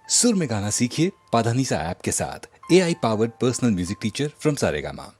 सुर में गाना सीखिए पाधानीसा ऐप के साथ। AI powered personal music teacher from Saregama.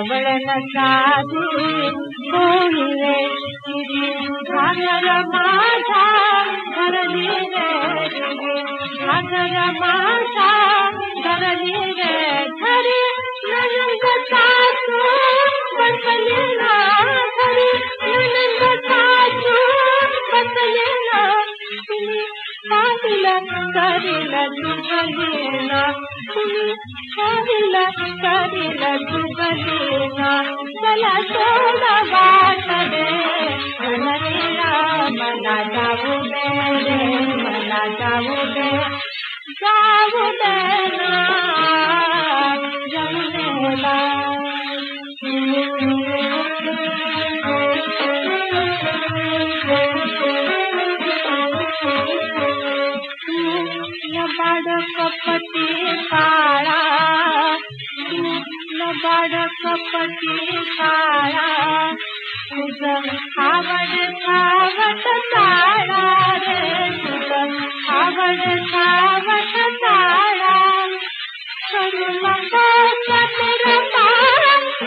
वळण साधी कोणी रे सागर माझा धरली रे सागर माझा धरली रे धरी नंद सासू बसले ना धरी नंद सासू बसले ना काहिला करीला जुगलीना तुम्ही काहिला करीला जुगलीना चला सोडा वाट रे मनरेला मला जाऊ दे रे मला जाऊ दे ना जमलेला लबाड कपटी काळा लबाड कपटी काळा तुझं आवड सावट ताळा रे तुझं आवड सावट ताळा करू नको चतुर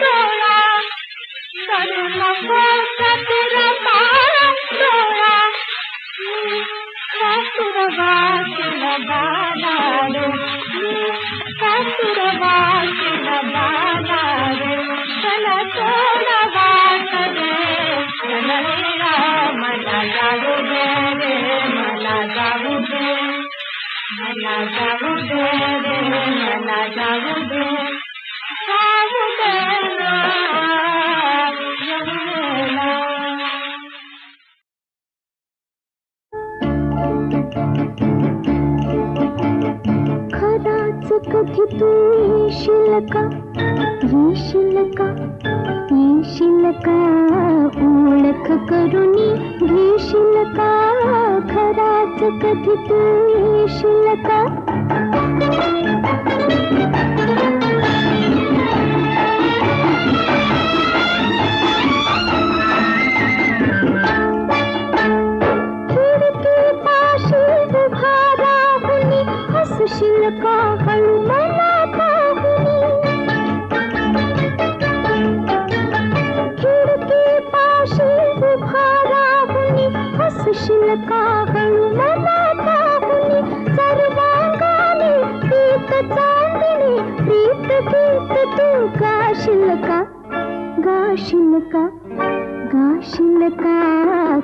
डोळा करू नको चतुर डोळा कासुरवासिन बालारे कासुरवासिन बालारे चला सोडा वाट रे चलरेला मला जाऊ दे रे मला जाऊ दे मला जाऊ दे रे मला जाऊ दे ना जमलेला खराच कधी तू येशील का येशील का येशील का ओळख करुनी घेशील का खराच कधी तू येशील का हसशील का हळू मला पाहुनी खिडकी पाशी उभा राहुनी हसशील का हळू मला पाहुनी सर्वांगाने प्रीत चांदणे प्रीत गीत तू गाशील का गाशील का गाशील का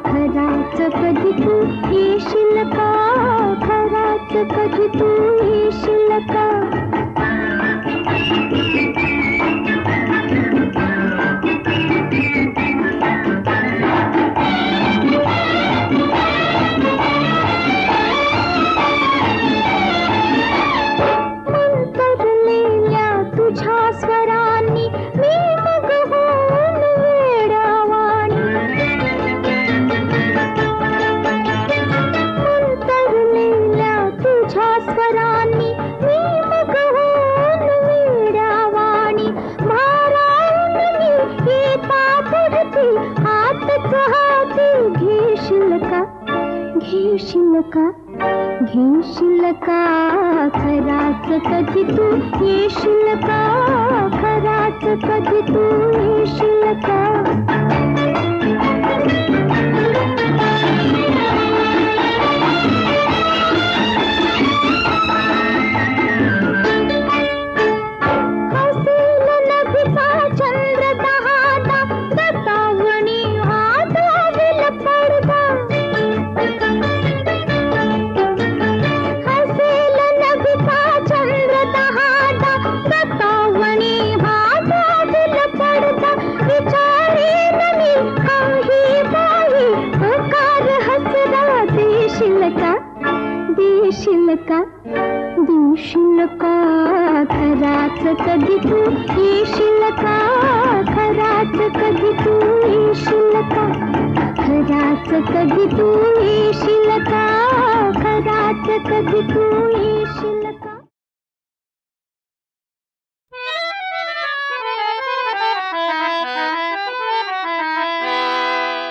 खराच कधी तू येशील का खराच कधी तू येशील का मंतरलेल्या तुझ्या स्वरांनी मी मग होऊन वेडावाणी मंतरलेल्या तुझ्या स्वरांनी मी मग होऊन वेडावाणी भारावून मी येता पुढची हातच हाती घेशील का घेशील का घेशील का खराच कधी तू येशील का खराच कधी तू येशील का हसेल नभीचा चंद्र दहादा दतावणी हात लावेल पडदा हसेल नभीचा चंद्र दहादा दतावणी हात लावेल पडदा विचारेन मी काही बाई होकार हसरा देशील का देशील का देशील का खराच कधी तू येशील का खराच कधी तू येशील का खराच कधी तू येशील का खराच कधी तू येशील का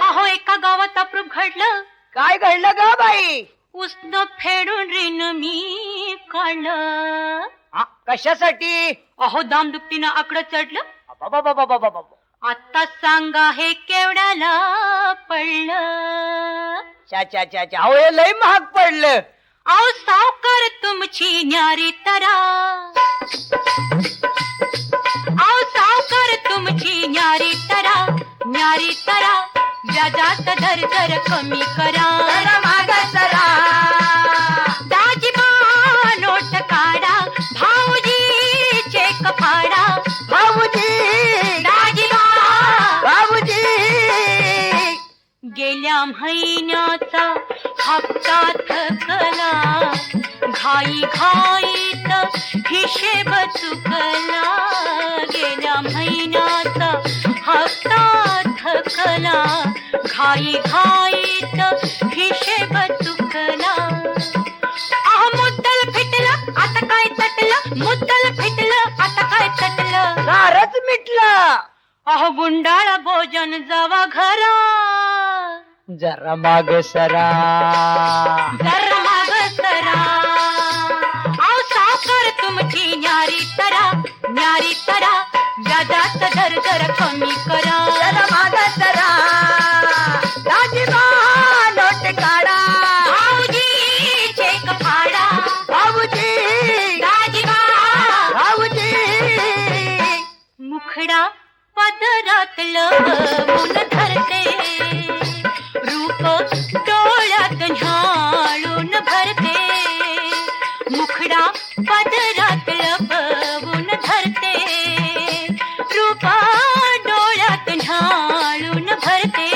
अहो एका गावात अप्रूप घडलं. काय घडलं ग बाई? उष्ण फेडून रिन मी काढलं. कशासाठी? अहो दामदुपटीनं आकडं चढलं. बाबा आता सांगा हे केवढ्याला पडलं? चा चा चा चा अहो हे लय महाग पडलं. अहो सावकार तुमची न्यारी तरा, अहो सावकार तुमची न्यारी तरा, न्यारी तरा, व्याजाचा दर जर कमी करा. माग सरा दाजीबा नोट काढा, भाऊजी चेक फाडा, भाऊजी दाजीबा बाबूजी गेल्या महिन्याचा हप्ता थकला, घाई घाईत हिशेब चुकला. गेल्या महिन्याचा हप्ता थकला, घाई घाईत हिशेब चुकला. मुद्दल फिटलं आता काय तटलं, मुद्दल फिटलं आता काय तटलं. नारच मिटलं. अहो गुंडाळ भोजन जावा घरा, जरा माग सरा जरा माग सरा. अहो सावकार तुमची न्यारी तरा, न्यारी तरा, व्याजाचा दर जर कमी करा. जरा माग सरा दाजीबा नोट काढा, भाऊजी चेक फाडा, भाऊजी दाजीबा भाऊजी मुखडा पदरातलं ऊन धरते, रूप डोळ्यात न्हाळून भरते. मुखडा पदरातलं ऊन धरते, रूप डोळ्यात न्हाळून भरते.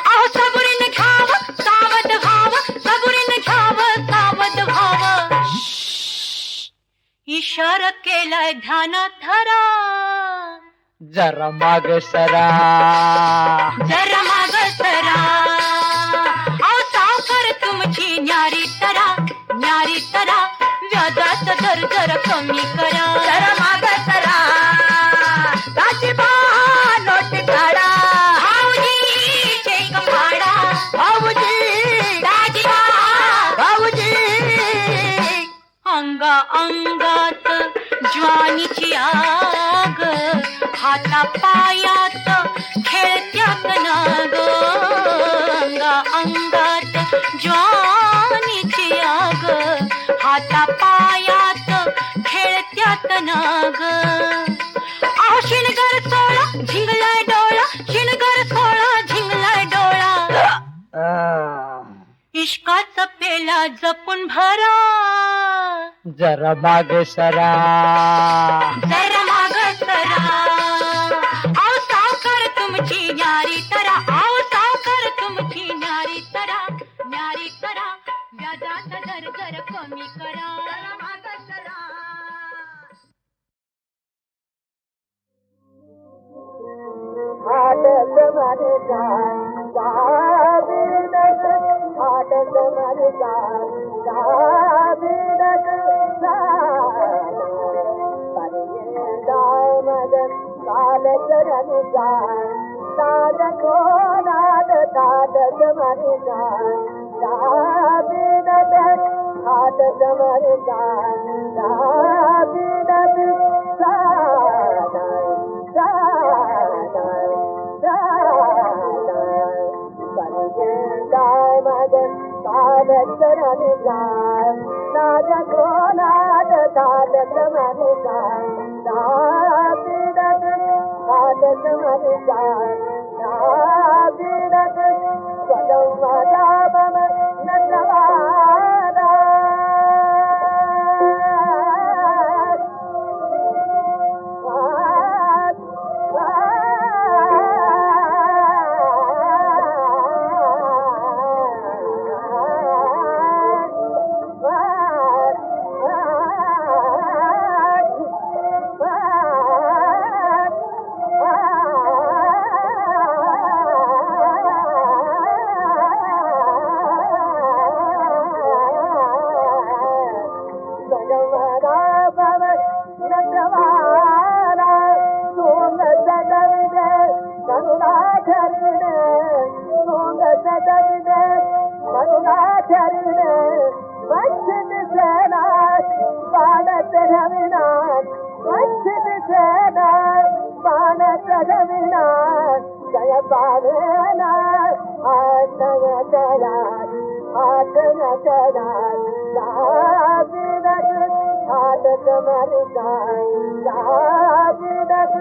अहो सबुरीन घ्याव सावध व्हाव, सबुरीन घ्याव सावध व्हाव. इशारा केलाय ध्यानात धरा, जरा माग सरा जरा माग सरा. अहो सावकार तुमची न्यारी तरा, न्यारी तरा, व्याजाचा दर जरा कमी करा. जरा माग सरा दाजीबा नोट काढा, भाऊजी चेक फाडा, भाऊजी दाजीबा भाऊजी अंगा अंगात ज्वानीची आग, हाता पायात खेळत्यात नाग. अंगा अंगात ज्वानीची आग, हाता पायात खेळत्यात नाग. अहो शिणगर सोळा झिंगलाय डोळा, शिणगर सोळा झिंगलाय डोळा. इश्काचा पेला जपून भरा, जरा माग सरा जरा माग सरा. अहो सावकार तुमची न्यारी तरा, अहो सावकार तुमची न्यारी तरा, न्यारी तरा, व्याजाचा दर जर कमी करा. जरा माग सरा. What पावेना हात न करार हात न करार जाबिदक हात कमर जाय जाबिदक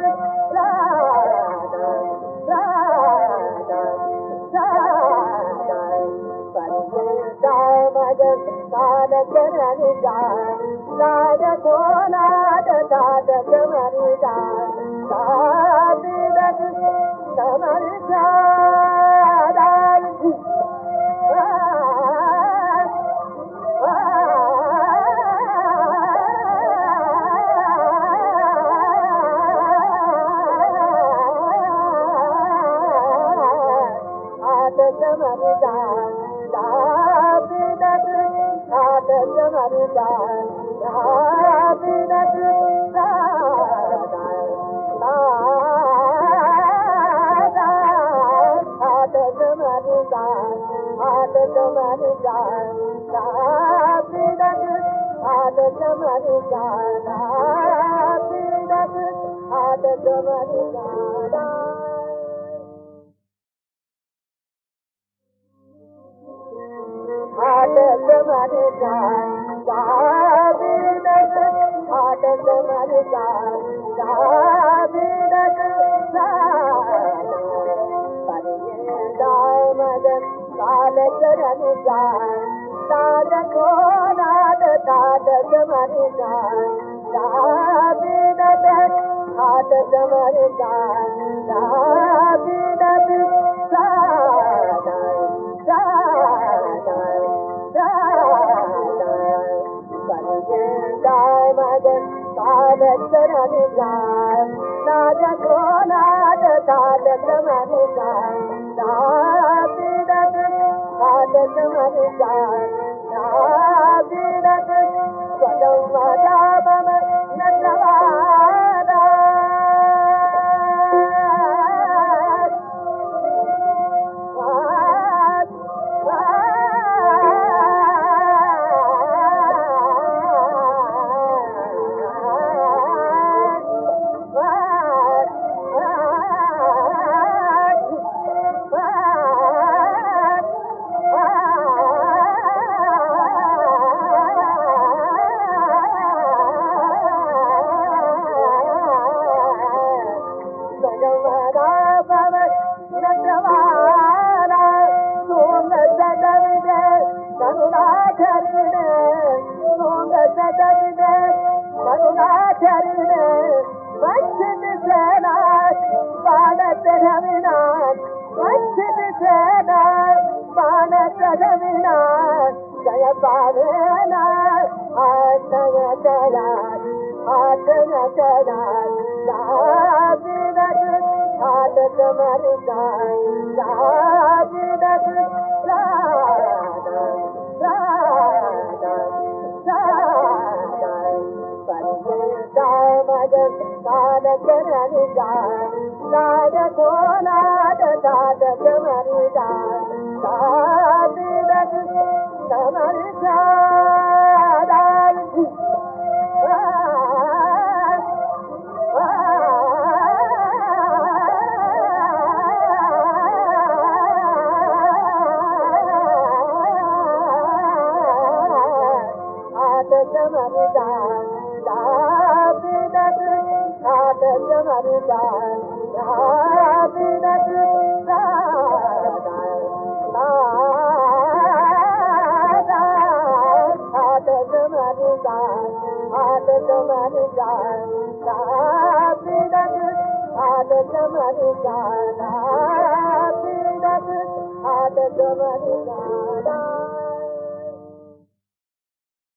Thank you.